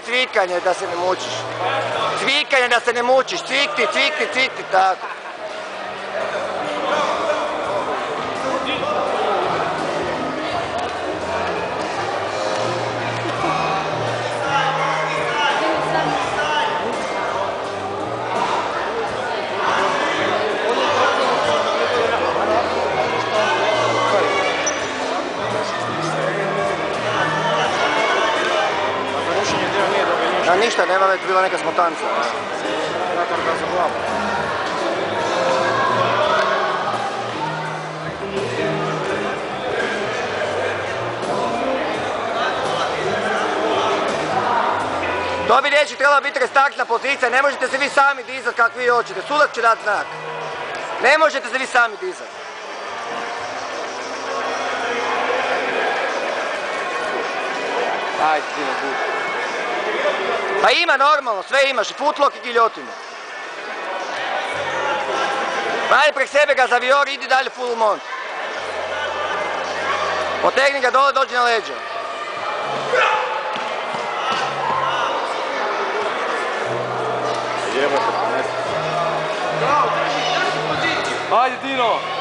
Cvikanje da se ne mučiš. Cvikanje da se ne mučiš, cvikti, tako. A ništa, nema već bila neka smotanca. To bi dječji trebala biti restartna pozicija, ne možete se vi sami dizati kako vi hoćete, sudac će dati znak. Ne možete se vi sami dizati. Ajde, Dino, budi. Pa ima normalno, sve imaš, i footlock i giljotinu. Ajde prek sebe ga zaviori, idi dalje full mont. Potegni ga dole, dođi na leđa. Ajde Dino!